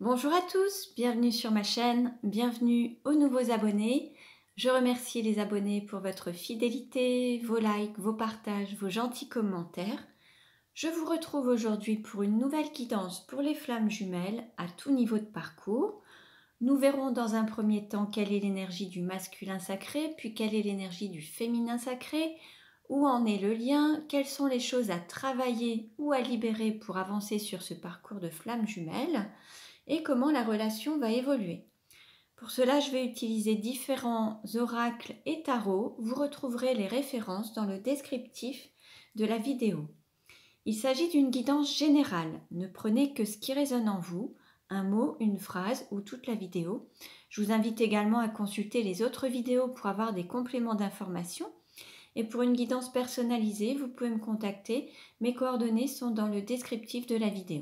Bonjour à tous, bienvenue sur ma chaîne, bienvenue aux nouveaux abonnés. Je remercie les abonnés pour votre fidélité, vos likes, vos partages, vos gentils commentaires. Je vous retrouve aujourd'hui pour une nouvelle guidance pour les flammes jumelles à tout niveau de parcours. Nous verrons dans un premier temps quelle est l'énergie du masculin sacré, puis quelle est l'énergie du féminin sacré, où en est le lien, quelles sont les choses à travailler ou à libérer pour avancer sur ce parcours de flammes jumelles, et comment la relation va évoluer. Pour cela, je vais utiliser différents oracles et tarots. Vous retrouverez les références dans le descriptif de la vidéo. Il s'agit d'une guidance générale. Ne prenez que ce qui résonne en vous, un mot, une phrase ou toute la vidéo. Je vous invite également à consulter les autres vidéos pour avoir des compléments d'information. Et pour une guidance personnalisée, vous pouvez me contacter. Mes coordonnées sont dans le descriptif de la vidéo.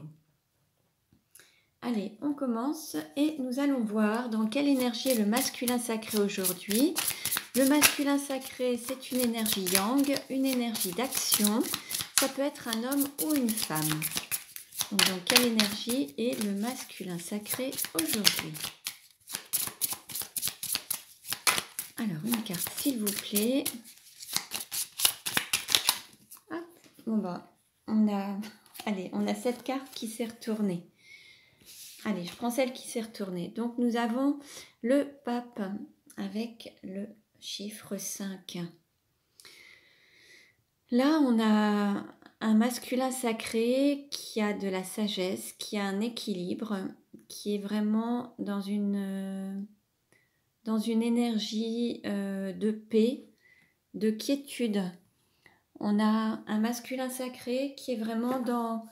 Allez, on commence et nous allons voir dans quelle énergie est le masculin sacré aujourd'hui. Le masculin sacré, c'est une énergie yang, une énergie d'action. Ça peut être un homme ou une femme. Donc, dans quelle énergie est le masculin sacré aujourd'hui? Alors, une carte, s'il vous plaît. Hop, bon bah, on a cette carte qui s'est retournée. Allez, je prends celle qui s'est retournée. Donc, nous avons le pape avec le chiffre 5. Là, on a un masculin sacré qui a de la sagesse, qui a un équilibre, qui est vraiment dans une énergie de paix, de quiétude. On a un masculin sacré qui est vraiment dans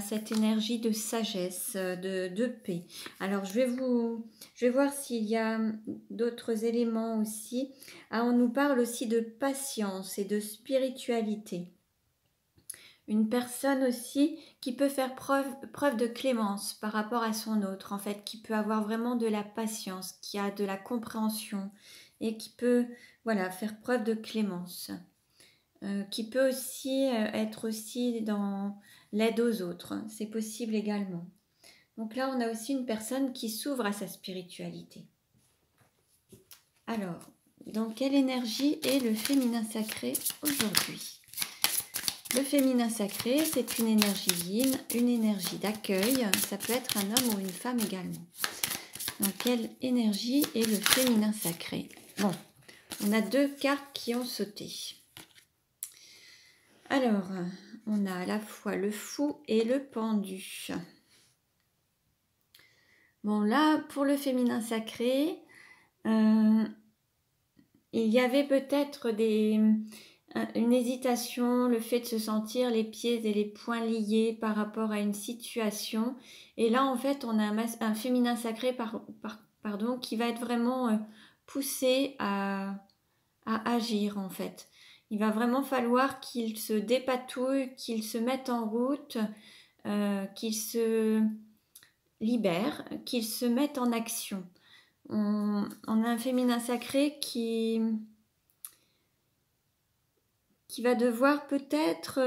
cette énergie de sagesse, de paix. Alors, je vais voir s'il y a d'autres éléments aussi. Ah, on nous parle aussi de patience et de spiritualité. Une personne aussi qui peut faire preuve de clémence par rapport à son autre, en fait, qui peut avoir vraiment de la patience, qui a de la compréhension et qui peut faire preuve de clémence. Qui peut aussi être aussi dans l'aide aux autres. C'est possible également. Donc là, on a aussi une personne qui s'ouvre à sa spiritualité. Alors, dans quelle énergie est le féminin sacré aujourd'hui? Le féminin sacré, c'est une énergie yin, une énergie d'accueil. Ça peut être un homme ou une femme également. Dans quelle énergie est le féminin sacré? Bon, on a deux cartes qui ont sauté. Alors, on a à la fois le fou et le pendu. Bon, là, pour le féminin sacré, il y avait peut-être une hésitation, le fait de se sentir les pieds et les poings liés par rapport à une situation. Et là, en fait, on a un féminin sacré qui va être vraiment poussé à agir, en fait. Il va vraiment falloir qu'il se dépatouille, qu'il se mette en route, qu'il se libère, qu'il se mette en action. On a un féminin sacré qui va devoir peut-être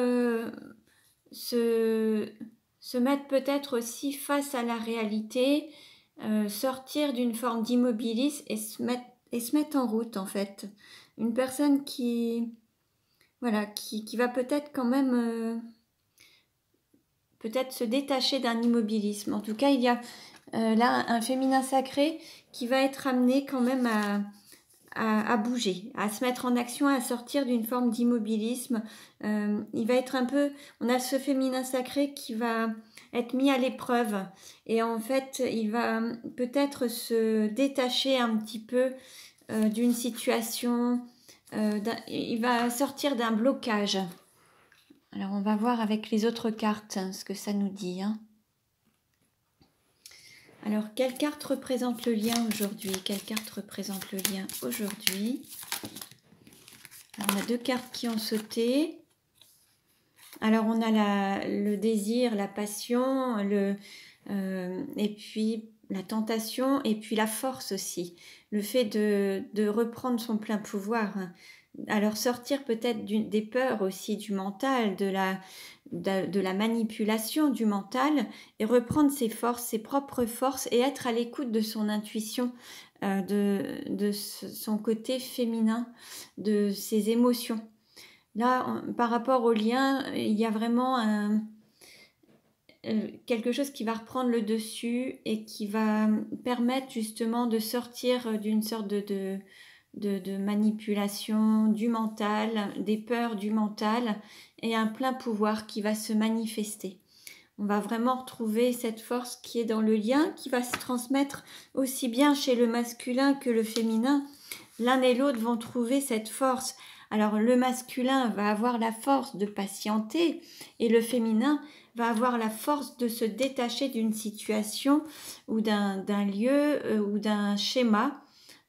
se mettre peut-être aussi face à la réalité, sortir d'une forme d'immobilisme et se mettre en route, en fait. Une personne qui va peut-être quand même peut-être se détacher d'un immobilisme. En tout cas, il y a là un féminin sacré qui va être amené quand même à bouger, à se mettre en action, à sortir d'une forme d'immobilisme. Il va être un peu... On a ce féminin sacré qui va être mis à l'épreuve. Et en fait, il va peut-être se détacher un petit peu d'une situation. Il va sortir d'un blocage. Alors, on va voir avec les autres cartes ce que ça nous dit. Alors, quelle carte représente le lien aujourd'hui? Quelle carte représente le lien aujourd'hui? On a deux cartes qui ont sauté. Alors, on a le désir, la passion, et puis la tentation, et puis la force aussi. Le fait de reprendre son plein pouvoir. Alors, sortir peut-être des peurs aussi, du mental, de la manipulation du mental et reprendre ses forces, ses propres forces et être à l'écoute de son intuition, de son côté féminin, de ses émotions. Là, par rapport au lien, il y a vraiment quelque chose qui va reprendre le dessus et qui va permettre justement de sortir d'une sorte de manipulation du mental, des peurs du mental et un plein pouvoir qui va se manifester. On va vraiment retrouver cette force qui est dans le lien, qui va se transmettre aussi bien chez le masculin que le féminin. L'un et l'autre vont trouver cette force. Alors le masculin va avoir la force de patienter et le féminin va avoir la force de se détacher d'une situation ou d'un lieu ou d'un schéma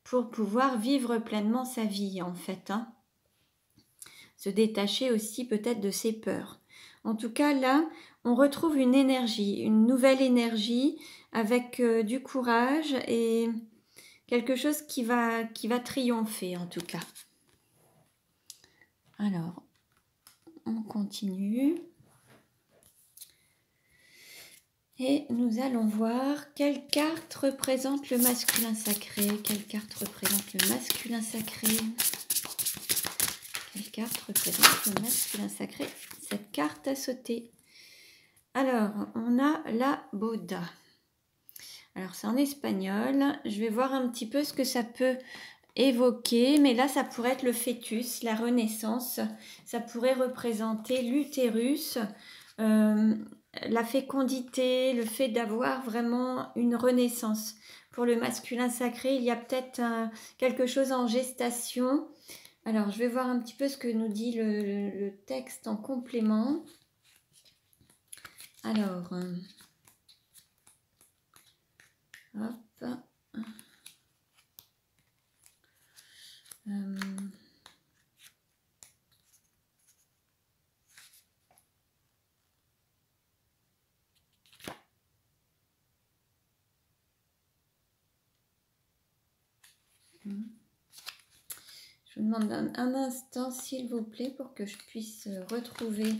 pour pouvoir vivre pleinement sa vie en fait. Se détacher aussi peut-être de ses peurs. En tout cas là, on retrouve une énergie, une nouvelle énergie avec du courage et quelque chose qui va triompher en tout cas. Alors, on continue. Et nous allons voir quelle carte représente le masculin sacré. Quelle carte représente le masculin sacré? Quelle carte représente le masculin sacré? Cette carte a sauté. Alors, on a la Boda. Alors, c'est en espagnol. Je vais voir un petit peu ce que ça peut évoquer. Mais là, ça pourrait être le fœtus, la renaissance. Ça pourrait représenter l'utérus, la fécondité, le fait d'avoir vraiment une renaissance. Pour le masculin sacré, il y a peut-être quelque chose en gestation. Alors, je vais voir un petit peu ce que nous dit le texte en complément. Alors, hop. Je vous demande un instant, s'il vous plaît, pour que je puisse retrouver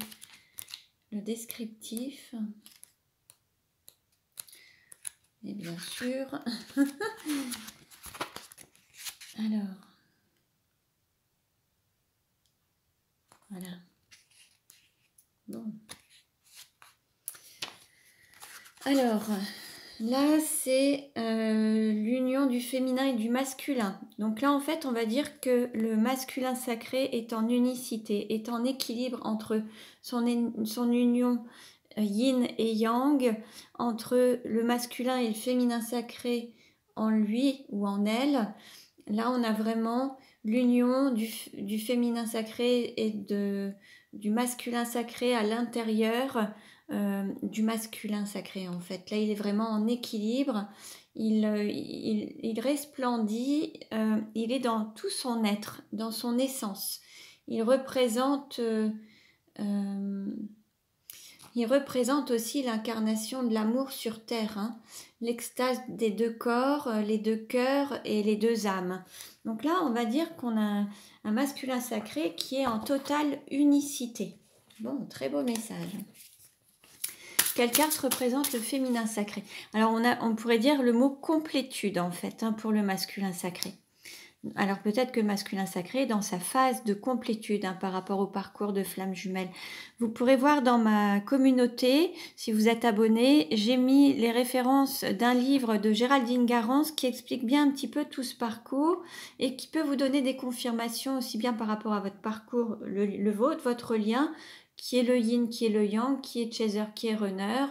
le descriptif. Et bien sûr. Alors. Voilà. Bon. Alors, là, c'est l'union du féminin et du masculin. Donc là, en fait, on va dire que le masculin sacré est en unicité, est en équilibre entre son union yin et yang, entre le masculin et le féminin sacré en lui ou en elle. Là, on a vraiment l'union du féminin sacré et du masculin sacré à l'intérieur du masculin sacré en fait. Là, il est vraiment en équilibre, il resplendit, il est dans tout son être, dans son essence. Il représente aussi l'incarnation de l'amour sur terre, l'extase des deux corps, les deux cœurs et les deux âmes. Donc là, on va dire qu'on a un masculin sacré qui est en totale unicité. Bon, très beau message. Quelle carte représente le féminin sacré? Alors, on pourrait dire le mot complétude, en fait, pour le masculin sacré. Alors, peut-être que le masculin sacré est dans sa phase de complétude par rapport au parcours de flamme jumelle. Vous pourrez voir dans ma communauté, si vous êtes abonné, j'ai mis les références d'un livre de Géraldine Garance qui explique bien un petit peu tout ce parcours et qui peut vous donner des confirmations aussi bien par rapport à votre parcours, le vôtre, votre lien, qui est le yin, qui est le yang, qui est chaser, qui est runner,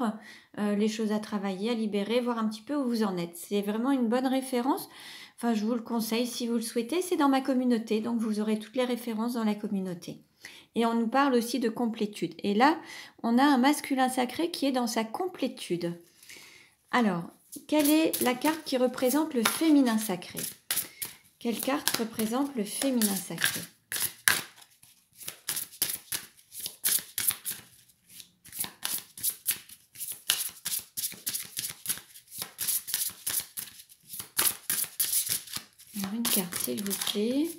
les choses à travailler, à libérer, voir un petit peu où vous en êtes. C'est vraiment une bonne référence. Enfin, je vous le conseille si vous le souhaitez. C'est dans ma communauté, donc vous aurez toutes les références dans la communauté. Et on nous parle aussi de complétude. Et là, on a un masculin sacré qui est dans sa complétude. Alors, quelle est la carte qui représente le féminin sacré? Quelle carte représente le féminin sacré? Alors, une carte, s'il vous plaît.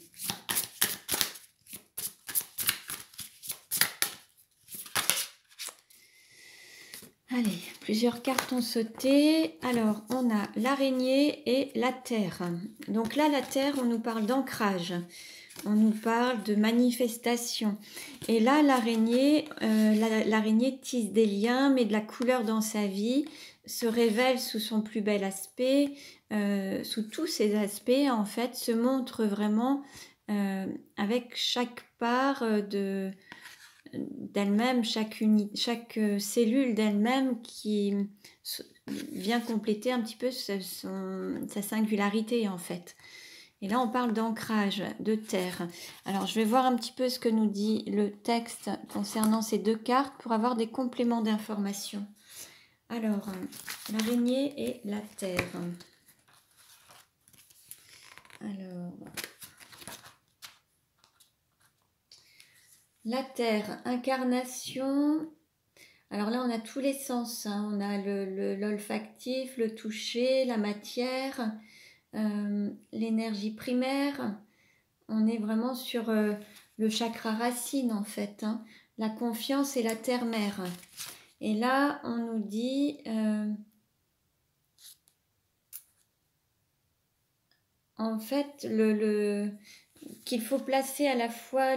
Allez, plusieurs cartes ont sauté. Alors, on a l'araignée et la terre. Donc là, la terre, on nous parle d'ancrage. On nous parle de manifestation. Et là, l'araignée tisse des liens, met de la couleur dans sa vie, se révèle sous son plus bel aspect, sous tous ses aspects, en fait, se montre vraiment avec chaque part d'elle-même, chaque cellule d'elle-même qui vient compléter un petit peu sa singularité, en fait. Et là, on parle d'ancrage, de terre. Alors, je vais voir un petit peu ce que nous dit le texte concernant ces deux cartes pour avoir des compléments d'information. Alors, l'araignée et la terre. Alors, la terre, incarnation. Alors là, on a tous les sens. Hein. On a l'olfactif, le toucher, la matière, l'énergie primaire. On est vraiment sur le chakra racine, en fait. Hein. La confiance et la terre-mère. Et là, on nous dit... en fait, qu'il faut placer à la fois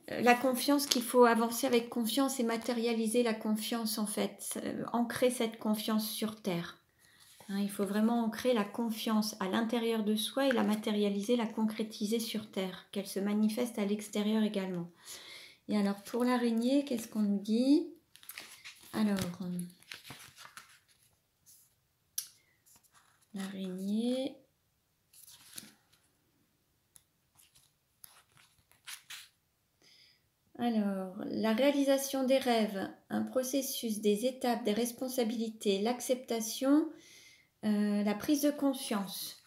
la confiance, qu'il faut avancer avec confiance et matérialiser la confiance, en fait, ancrer cette confiance sur terre. Hein, il faut vraiment ancrer la confiance à l'intérieur de soi et la matérialiser, la concrétiser sur terre, qu'elle se manifeste à l'extérieur également. Et alors, pour l'araignée, qu'est-ce qu'on nous dit? Alors, l'araignée... Alors, la réalisation des rêves, un processus, des étapes, des responsabilités, l'acceptation, la prise de conscience.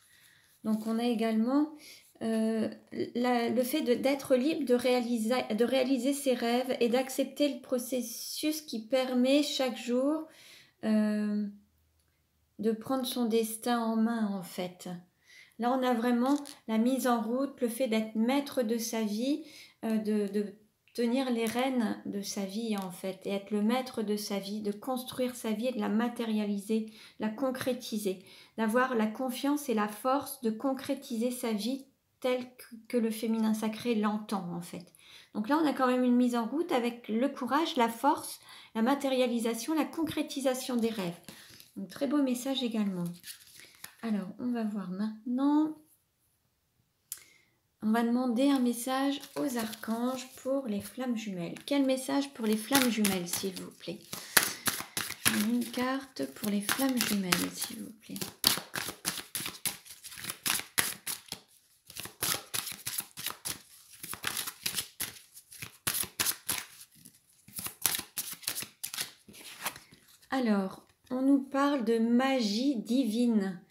Donc, on a également le fait d'être libre de réaliser ses rêves et d'accepter le processus qui permet chaque jour de prendre son destin en main, en fait. Là, on a vraiment la mise en route, le fait d'être maître de sa vie, de tenir les rênes de sa vie, en fait, et être le maître de sa vie, de construire sa vie et de la matérialiser, la concrétiser, d'avoir la confiance et la force de concrétiser sa vie telle que le féminin sacré l'entend, en fait. Donc là, on a quand même une mise en route avec le courage, la force, la matérialisation, la concrétisation des rêves. Donc, très beau message également. Alors, on va voir maintenant... On va demander un message aux archanges pour les flammes jumelles. Quel message pour les flammes jumelles, s'il vous plaît? Une carte pour les flammes jumelles, s'il vous plaît. Alors, on nous parle de magie divine.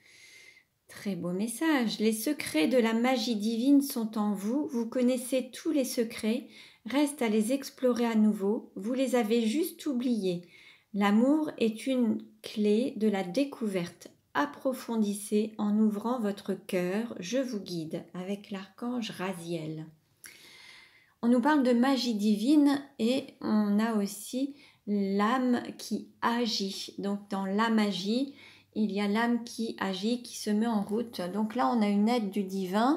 Très beau message. Les secrets de la magie divine sont en vous. Vous connaissez tous les secrets. Reste à les explorer à nouveau. Vous les avez juste oubliés. L'amour est une clé de la découverte. Approfondissez en ouvrant votre cœur. Je vous guide avec l'archange Raziel. On nous parle de magie divine et on a aussi l'âme qui agit. Donc dans la magie, il y a l'âme qui agit, qui se met en route. Donc là, on a une aide du divin.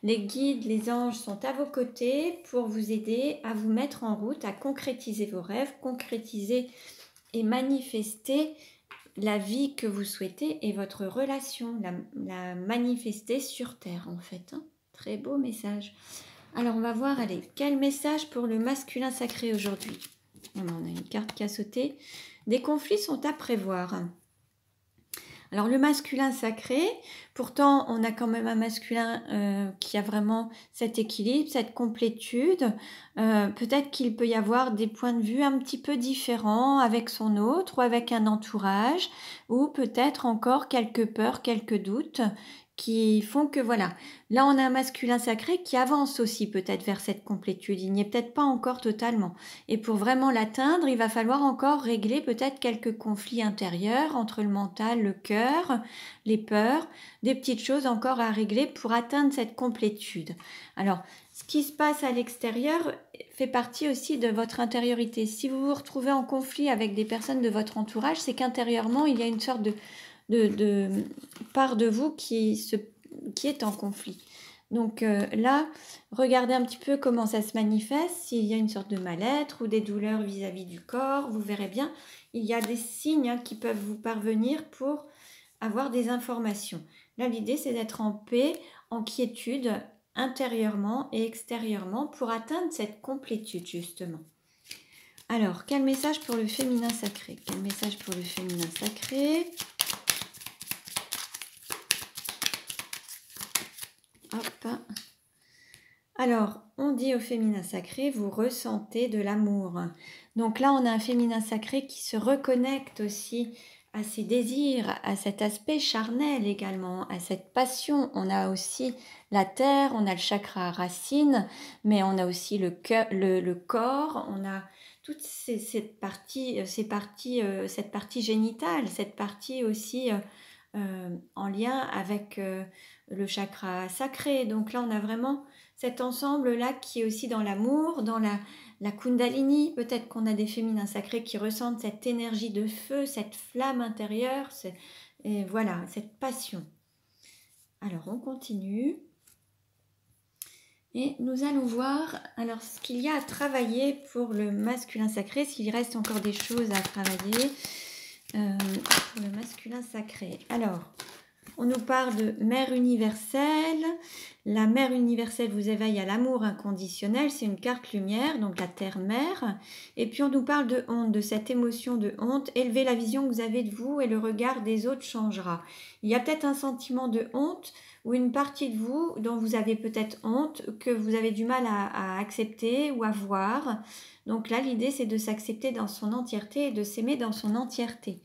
Les guides, les anges sont à vos côtés pour vous aider à vous mettre en route, à concrétiser vos rêves, concrétiser et manifester la vie que vous souhaitez et votre relation, la manifester sur Terre en fait. Hein. Très beau message. Alors, on va voir, allez, quel message pour le masculin sacré aujourd'hui? On a une carte qui a sauté. Des conflits sont à prévoir. Alors le masculin sacré, pourtant on a quand même un masculin qui a vraiment cet équilibre, cette complétude. Peut-être qu'il peut y avoir des points de vue un petit peu différents avec son autre ou avec un entourage, ou peut-être encore quelques peurs, quelques doutes qui font que voilà, là on a un masculin sacré qui avance aussi peut-être vers cette complétude, il n'y est peut-être pas encore totalement. Et pour vraiment l'atteindre, il va falloir encore régler peut-être quelques conflits intérieurs entre le mental, le cœur, les peurs, des petites choses encore à régler pour atteindre cette complétude. Alors, ce qui se passe à l'extérieur fait partie aussi de votre intériorité. Si vous vous retrouvez en conflit avec des personnes de votre entourage, c'est qu'intérieurement, il y a une sorte de part de vous qui est en conflit. Donc là, regardez un petit peu comment ça se manifeste, s'il y a une sorte de mal-être ou des douleurs vis-à-vis du corps, vous verrez bien, il y a des signes qui peuvent vous parvenir pour avoir des informations. Là, l'idée, c'est d'être en paix, en quiétude, intérieurement et extérieurement pour atteindre cette complétude, justement. Alors, quel message pour le féminin sacré? Quel message pour le féminin sacré? Hop. Alors, on dit au féminin sacré, vous ressentez de l'amour. Donc là, on a un féminin sacré qui se reconnecte aussi à ses désirs, à cet aspect charnel également, à cette passion. On a aussi la terre, on a le chakra racine, mais on a aussi le corps, on a toute cette partie génitale, cette partie aussi en lien avec le chakra sacré. Donc là, on a vraiment cet ensemble-là qui est aussi dans l'amour, dans la Kundalini. Peut-être qu'on a des féminins sacrés qui ressentent cette énergie de feu, cette flamme intérieure, et voilà, cette passion. Alors, on continue. Et nous allons voir alors ce qu'il y a à travailler pour le masculin sacré, s'il reste encore des choses à travailler pour le masculin sacré. Alors, on nous parle de mère universelle. La mère universelle vous éveille à l'amour inconditionnel. C'est une carte lumière, donc la terre-mère. Et puis on nous parle de honte, de cette émotion de honte. Élevez la vision que vous avez de vous et le regard des autres changera. Il y a peut-être un sentiment de honte ou une partie de vous dont vous avez peut-être honte, que vous avez du mal à accepter ou à voir. Donc là, l'idée, c'est de s'accepter dans son entièreté et de s'aimer dans son entièreté.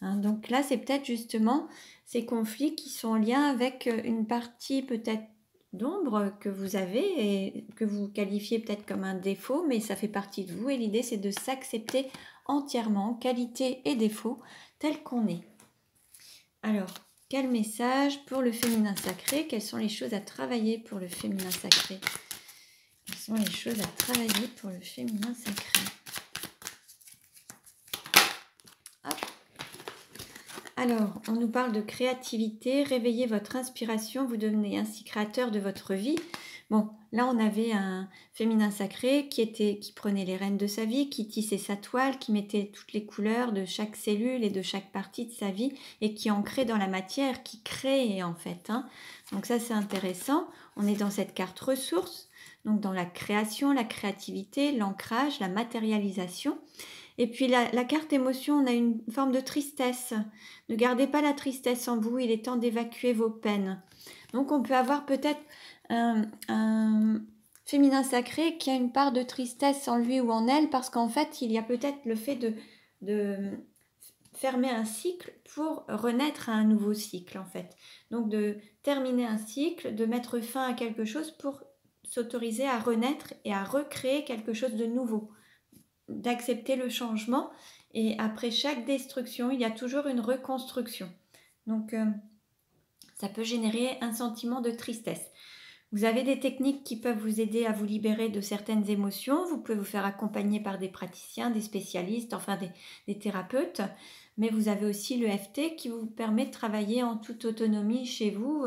Donc là, c'est peut-être justement ces conflits qui sont en lien avec une partie peut-être d'ombre que vous avez et que vous qualifiez peut-être comme un défaut, mais ça fait partie de vous et l'idée c'est de s'accepter entièrement, qualité et défaut, tel qu'on est. Alors, quel message pour le féminin sacré? Quelles sont les choses à travailler pour le féminin sacré? Quelles sont les choses à travailler pour le féminin sacré? Alors, on nous parle de créativité, réveillez votre inspiration, vous devenez ainsi créateur de votre vie. Bon, là on avait un féminin sacré qui prenait les rênes de sa vie, qui tissait sa toile, qui mettait toutes les couleurs de chaque cellule et de chaque partie de sa vie et qui ancrait dans la matière, qui créait en fait. Donc ça c'est intéressant, on est dans cette carte ressources, donc dans la création, la créativité, l'ancrage, la matérialisation. Et puis la carte émotion, on a une forme de tristesse. Ne gardez pas la tristesse en vous, il est temps d'évacuer vos peines. Donc on peut avoir peut-être un féminin sacré qui a une part de tristesse en lui ou en elle, parce qu'en fait, il y a peut-être le fait de fermer un cycle pour renaître à un nouveau cycle, en fait. Donc de terminer un cycle, de mettre fin à quelque chose pour s'autoriser à renaître et à recréer quelque chose de nouveau. D'accepter le changement et après chaque destruction il y a toujours une reconstruction, donc ça peut générer un sentiment de tristesse. Vous avez des techniques qui peuvent vous aider à vous libérer de certaines émotions, vous pouvez vous faire accompagner par des praticiens, des spécialistes, enfin des thérapeutes, mais vous avez aussi le l'EFT qui vous permet de travailler en toute autonomie chez vous.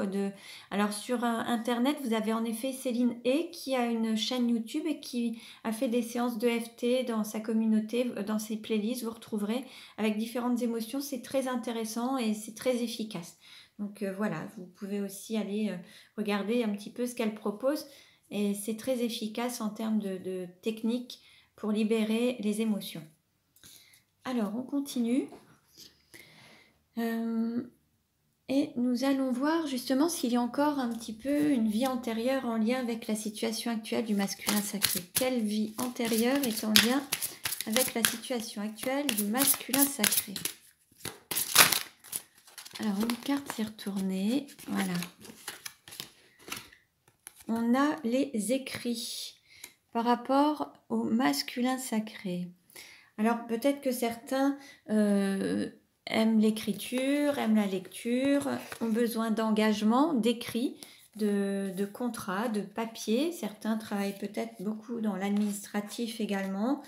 Alors sur internet, vous avez en effet Céline Hay qui a une chaîne YouTube et qui a fait des séances d'EFT dans sa communauté, dans ses playlists, vous retrouverez avec différentes émotions, c'est très intéressant et c'est très efficace. Donc voilà, vous pouvez aussi aller regarder un petit peu ce qu'elle propose et c'est très efficace en termes de techniques pour libérer les émotions. Alors on continue. Et nous allons voir justement s'il y a encore un petit peu une vie antérieure en lien avec la situation actuelle du masculin sacré. Quelle vie antérieure est en lien avec la situation actuelle du masculin sacré? Alors une carte s'est retournée, voilà. On a les écrits par rapport au masculin sacré. Alors peut-être que certains aiment l'écriture, aiment la lecture, ont besoin d'engagement, d'écrit. de contrats, de papiers. Certains travaillent peut-être beaucoup dans l'administratif également.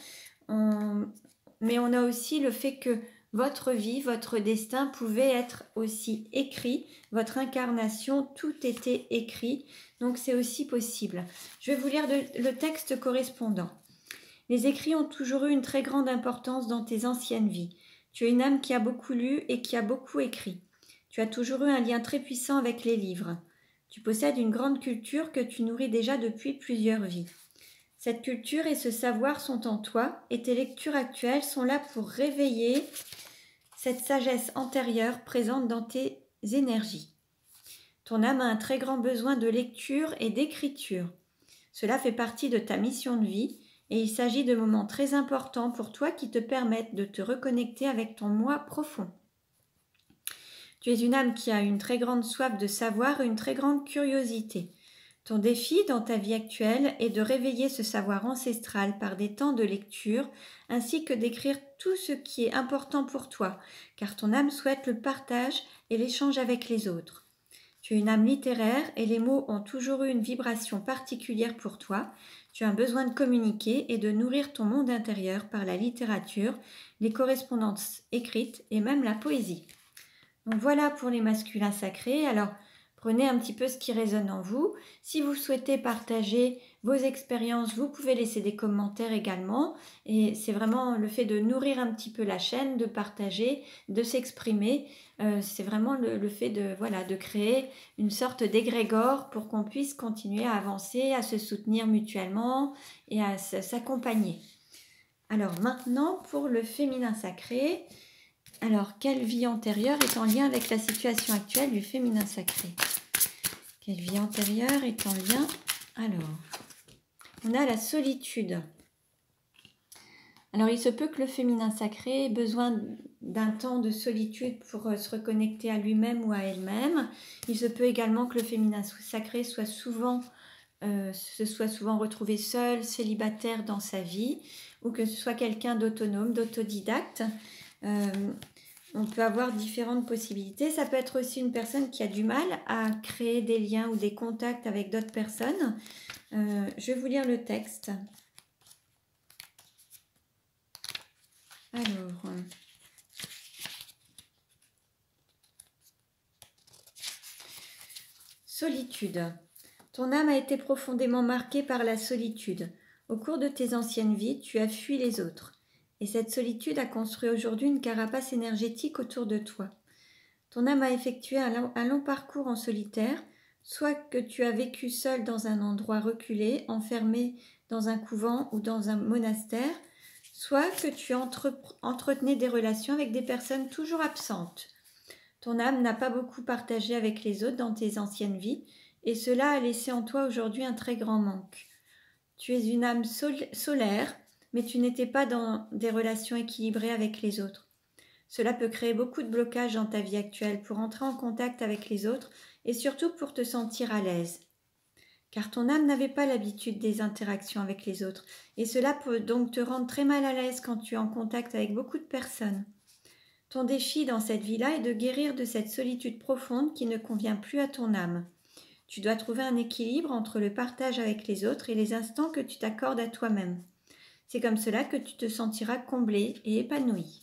Mais on a aussi le fait que votre vie, votre destin pouvait être aussi écrit, votre incarnation, tout était écrit, donc c'est aussi possible. Je vais vous lire le texte correspondant. Les écrits ont toujours eu une très grande importance dans tes anciennes vies. Tu es une âme qui a beaucoup lu et qui a beaucoup écrit. Tu as toujours eu un lien très puissant avec les livres. Tu possèdes une grande culture que tu nourris déjà depuis plusieurs vies. Cette culture et ce savoir sont en toi et tes lectures actuelles sont là pour réveiller cette sagesse antérieure présente dans tes énergies. Ton âme a un très grand besoin de lecture et d'écriture. Cela fait partie de ta mission de vie et il s'agit de moments très importants pour toi qui te permettent de te reconnecter avec ton moi profond. Tu es une âme qui a une très grande soif de savoir et une très grande curiosité. Ton défi dans ta vie actuelle est de réveiller ce savoir ancestral par des temps de lecture, ainsi que d'écrire tout ce qui est important pour toi, car ton âme souhaite le partage et l'échange avec les autres. Tu es une âme littéraire et les mots ont toujours eu une vibration particulière pour toi. Tu as un besoin de communiquer et de nourrir ton monde intérieur par la littérature, les correspondances écrites et même la poésie. Donc voilà pour les masculins sacrés. Alors, prenez un petit peu ce qui résonne en vous. Si vous souhaitez partager vos expériences, vous pouvez laisser des commentaires également. Et c'est vraiment le fait de nourrir un petit peu la chaîne, de partager, de s'exprimer. C'est vraiment le fait de créer une sorte d'égrégore pour qu'on puisse continuer à avancer, à se soutenir mutuellement et à s'accompagner. Alors maintenant, pour le féminin sacré... Alors, quelle vie antérieure est en lien avec la situation actuelle du féminin sacré? Quelle vie antérieure est en lien? Alors, on a la solitude. Alors, il se peut que le féminin sacré ait besoin d'un temps de solitude pour se reconnecter à lui-même ou à elle-même. Il se peut également que le féminin sacré se soit souvent retrouvé seul, célibataire dans sa vie, ou que ce soit quelqu'un d'autonome, d'autodidacte. On peut avoir différentes possibilités. Ça peut être aussi une personne qui a du mal à créer des liens ou des contacts avec d'autres personnes. Je vais vous lire le texte. Alors, solitude. Ton âme a été profondément marquée par la solitude. Au cours de tes anciennes vies, tu as fui les autres. Et cette solitude a construit aujourd'hui une carapace énergétique autour de toi. Ton âme a effectué un long parcours en solitaire, soit que tu as vécu seul dans un endroit reculé, enfermé dans un couvent ou dans un monastère, soit que tu entretenais des relations avec des personnes toujours absentes. Ton âme n'a pas beaucoup partagé avec les autres dans tes anciennes vies, et cela a laissé en toi aujourd'hui un très grand manque. Tu es une âme solaire, mais tu n'étais pas dans des relations équilibrées avec les autres. Cela peut créer beaucoup de blocages dans ta vie actuelle pour entrer en contact avec les autres et surtout pour te sentir à l'aise. Car ton âme n'avait pas l'habitude des interactions avec les autres et cela peut donc te rendre très mal à l'aise quand tu es en contact avec beaucoup de personnes. Ton défi dans cette vie-là est de guérir de cette solitude profonde qui ne convient plus à ton âme. Tu dois trouver un équilibre entre le partage avec les autres et les instants que tu t'accordes à toi-même. C'est comme cela que tu te sentiras comblé et épanoui.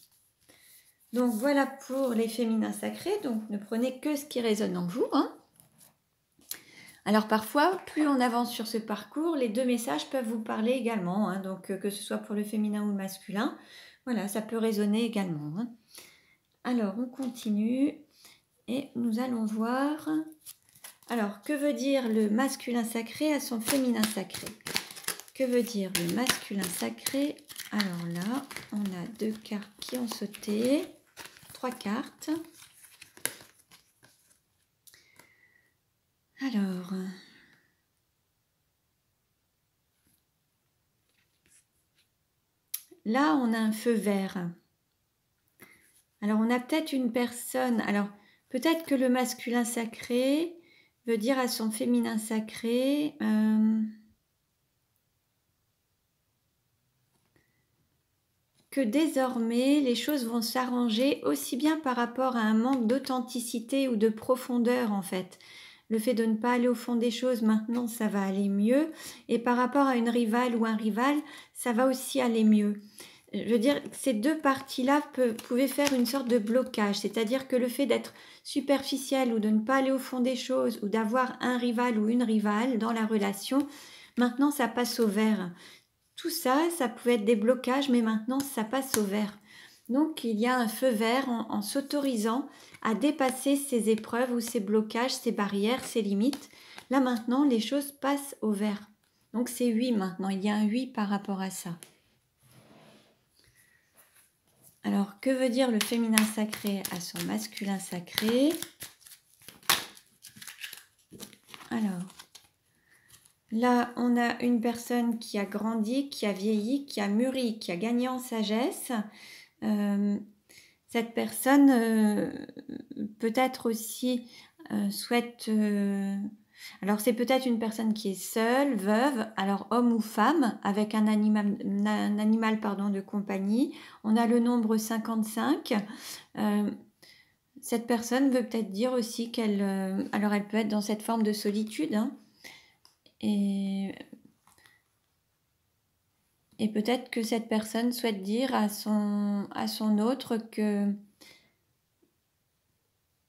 Donc voilà pour les féminins sacrés. Donc ne prenez que ce qui résonne en vous. Alors parfois, plus on avance sur ce parcours, les deux messages peuvent vous parler également. Donc que ce soit pour le féminin ou le masculin, voilà, ça peut résonner également. Alors on continue et nous allons voir. Alors que veut dire le masculin sacré à son féminin sacré? Que veut dire le masculin sacré? Alors là, on a 2 cartes qui ont sauté, 3 cartes. Alors, là, on a un feu vert. Alors, on a peut-être une personne, alors peut-être que le masculin sacré veut dire à son féminin sacré... que désormais les choses vont s'arranger aussi bien par rapport à un manque d'authenticité ou de profondeur en fait. le fait de ne pas aller au fond des choses, maintenant ça va aller mieux. Et par rapport à une rivale ou un rival, ça va aussi aller mieux. Je veux dire, ces deux parties-là pouvaient faire une sorte de blocage, c'est-à-dire que le fait d'être superficiel ou de ne pas aller au fond des choses ou d'avoir un rival ou une rivale dans la relation, maintenant ça passe au vert. Tout ça, ça pouvait être des blocages, mais maintenant ça passe au vert. Donc il y a un feu vert en s'autorisant à dépasser ces épreuves ou ces blocages, ces barrières, ces limites. Là maintenant, les choses passent au vert. Donc c'est oui maintenant, il y a un oui par rapport à ça. Alors, que veut dire le féminin sacré à son masculin sacré? Alors, là, on a une personne qui a grandi, qui a vieilli, qui a mûri, qui a gagné en sagesse. Cette personne peut-être aussi souhaite... alors c'est peut-être une personne qui est seule, veuve, alors homme ou femme, avec un animal de compagnie. On a le nombre 55. Cette personne veut peut-être dire aussi qu'elle... alors elle peut être dans cette forme de solitude, hein, et peut-être que cette personne souhaite dire à son autre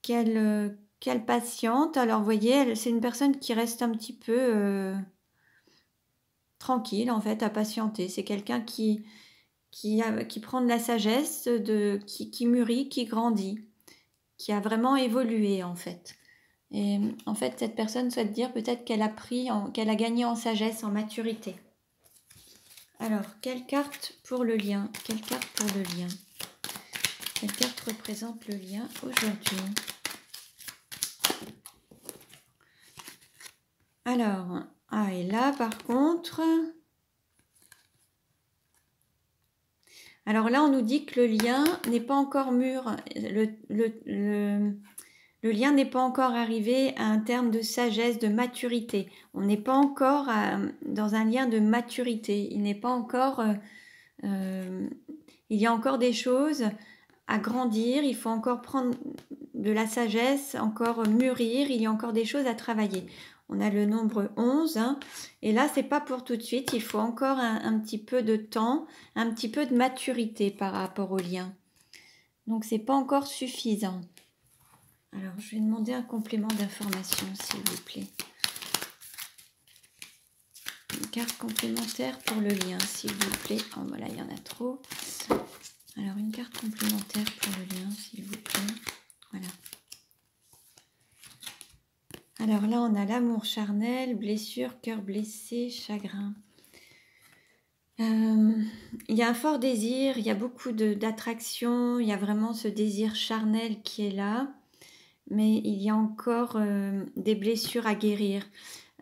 qu'elle patiente. Alors vous voyez, c'est une personne qui reste un petit peu tranquille en fait à patienter. C'est quelqu'un qui prend de la sagesse, qui mûrit, qui grandit, qui a vraiment évolué en fait. Et en fait, cette personne souhaite dire peut-être qu'elle a gagné en sagesse, en maturité. Alors, quelle carte pour le lien? Quelle carte pour le lien? Quelle carte représente le lien aujourd'hui? Alors, et là par contre... Alors là, on nous dit que le lien n'est pas encore mûr. Le lien n'est pas encore arrivé à un terme de sagesse, de maturité. On n'est pas encore dans un lien de maturité. Il n'est pas encore... il y a encore des choses à grandir. Il faut encore prendre de la sagesse, encore mûrir. Il y a encore des choses à travailler. On a le nombre 11. Hein, et là, c'est pas pour tout de suite. Il faut encore un petit peu de temps, un petit peu de maturité par rapport au lien. Donc, c'est pas encore suffisant. Alors, je vais demander un complément d'information, s'il vous plaît. Une carte complémentaire pour le lien, s'il vous plaît. Oh, voilà, il y en a trop. Alors, une carte complémentaire pour le lien, s'il vous plaît. Voilà. Alors là, on a l'amour charnel, blessure, cœur blessé, chagrin. Il y a un fort désir, il y a beaucoup d'attraction, il y a vraiment ce désir charnel qui est là. Mais il y a encore des blessures à guérir.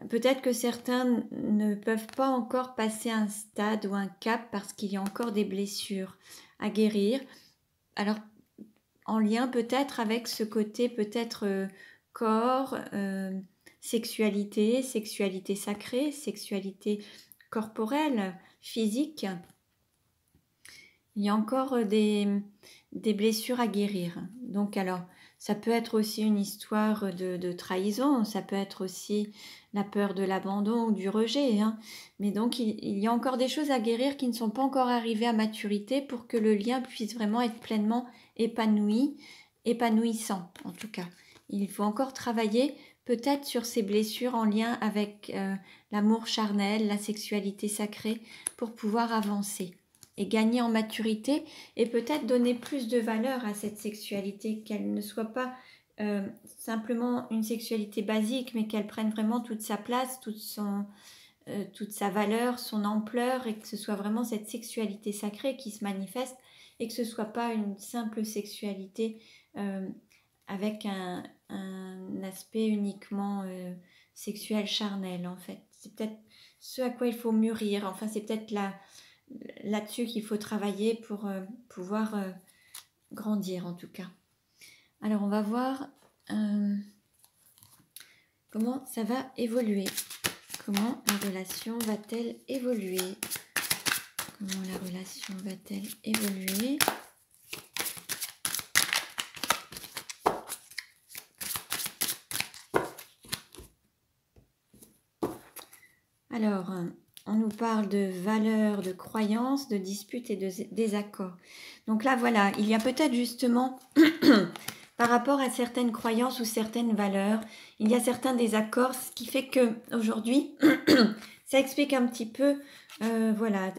Peut-être que certains ne peuvent pas encore passer un stade ou un cap parce qu'il y a encore des blessures à guérir. Alors, en lien peut-être avec ce côté peut-être corps, sexualité sacrée, sexualité corporelle, physique. Il y a encore des blessures à guérir. Donc alors, ça peut être aussi une histoire de trahison, ça peut être aussi la peur de l'abandon ou du rejet. Hein. Mais donc, il y a encore des choses à guérir qui ne sont pas encore arrivées à maturité pour que le lien puisse vraiment être pleinement épanouissant en tout cas. Il faut encore travailler peut-être sur ces blessures en lien avec l'amour charnel, la sexualité sacrée pour pouvoir avancer et gagner en maturité et peut-être donner plus de valeur à cette sexualité, qu'elle ne soit pas simplement une sexualité basique, mais qu'elle prenne vraiment toute sa place, toute sa valeur, son ampleur, et que ce soit vraiment cette sexualité sacrée qui se manifeste et que ce ne soit pas une simple sexualité avec un aspect uniquement sexuel charnel en fait. C'est peut-être ce à quoi il faut mûrir, enfin c'est peut-être là-dessus qu'il faut travailler pour pouvoir grandir en tout cas. Alors on va voir comment ça va évoluer. Comment la relation va-t-elle évoluer? Comment la relation va-t-elle évoluer? Alors, on nous parle de valeurs, de croyances, de disputes et de désaccords. Donc là, voilà, il y a peut-être justement, par rapport à certaines croyances ou certaines valeurs, il y a certains désaccords, ce qui fait que aujourd'hui, ça explique un petit peu, voilà,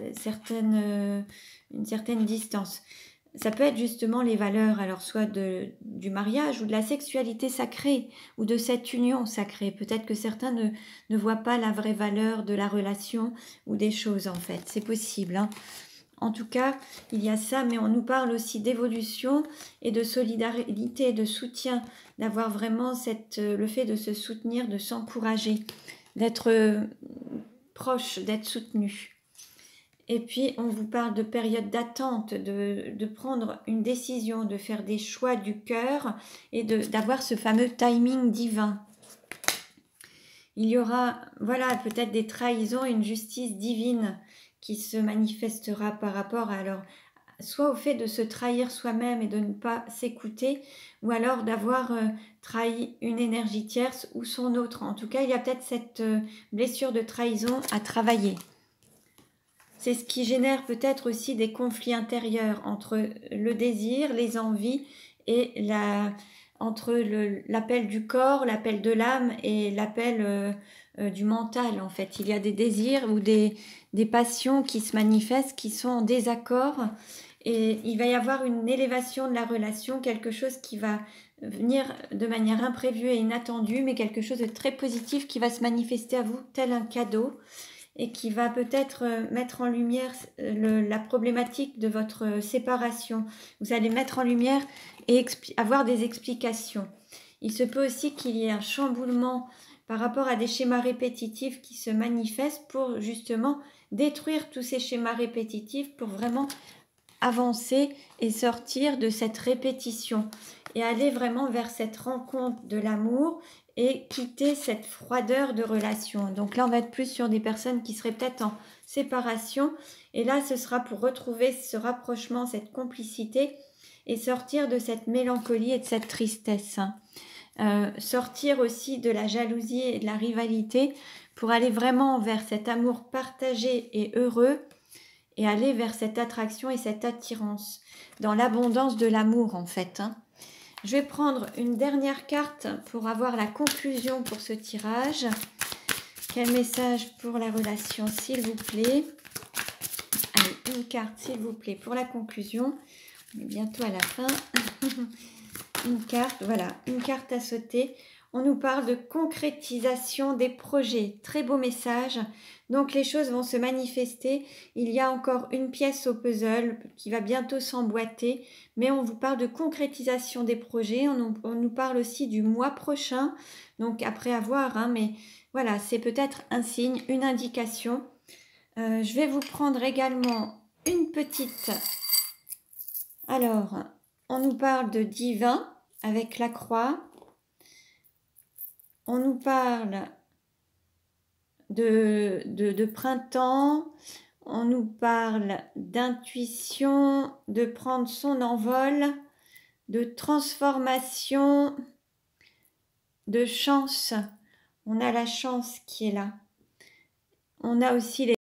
une certaine distance. Ça peut être justement les valeurs, alors soit du mariage ou de la sexualité sacrée ou de cette union sacrée. Peut-être que certains ne voient pas la vraie valeur de la relation ou des choses en fait. C'est possible, hein. En tout cas, il y a ça, mais on nous parle aussi d'évolution et de solidarité, de soutien, d'avoir vraiment le fait de se soutenir, de s'encourager, d'être proche, d'être soutenu. Et puis, on vous parle de période d'attente, de prendre une décision, de faire des choix du cœur et d'avoir ce fameux timing divin. Il y aura, voilà, peut-être des trahisons, une justice divine qui se manifestera par rapport soit au fait de se trahir soi-même et de ne pas s'écouter, ou alors d'avoir trahi une énergie tierce ou son autre. En tout cas, il y a peut-être cette blessure de trahison à travailler. C'est ce qui génère peut-être aussi des conflits intérieurs entre le désir, les envies et entre l'appel du corps, l'appel de l'âme et l'appel du mental en fait. Il y a des désirs ou des passions qui se manifestent, qui sont en désaccord et il va y avoir une élévation de la relation, quelque chose qui va venir de manière imprévue et inattendue, mais quelque chose de très positif qui va se manifester à vous tel un cadeau et qui va peut-être mettre en lumière la problématique de votre séparation. Vous allez mettre en lumière et avoir des explications. Il se peut aussi qu'il y ait un chamboulement par rapport à des schémas répétitifs qui se manifestent pour justement détruire tous ces schémas répétitifs pour vraiment avancer et sortir de cette répétition et aller vraiment vers cette rencontre de l'amour et quitter cette froideur de relation. Donc là, on va être plus sur des personnes qui seraient peut-être en séparation. Et là, ce sera pour retrouver ce rapprochement, cette complicité et sortir de cette mélancolie et de cette tristesse. Sortir aussi de la jalousie et de la rivalité pour aller vraiment vers cet amour partagé et heureux et aller vers cette attraction et cette attirance dans l'abondance de l'amour en fait, hein. Je vais prendre une dernière carte pour avoir la conclusion pour ce tirage. Quel message pour la relation, s'il vous plaît? Allez, une carte, s'il vous plaît, pour la conclusion. On est bientôt à la fin. Une carte, voilà, une carte à sauter. On nous parle de concrétisation des projets. Très beau message. Donc les choses vont se manifester. Il y a encore une pièce au puzzle qui va bientôt s'emboîter. Mais on vous parle de concrétisation des projets. On nous parle aussi du mois prochain. Donc après avoir, hein, mais voilà, c'est peut-être un signe, une indication. Je vais vous prendre également une petite... Alors, on nous parle de divin avec la croix. On nous parle de printemps, on nous parle d'intuition, de prendre son envol, de transformation, de chance. On a la chance qui est là. On a aussi les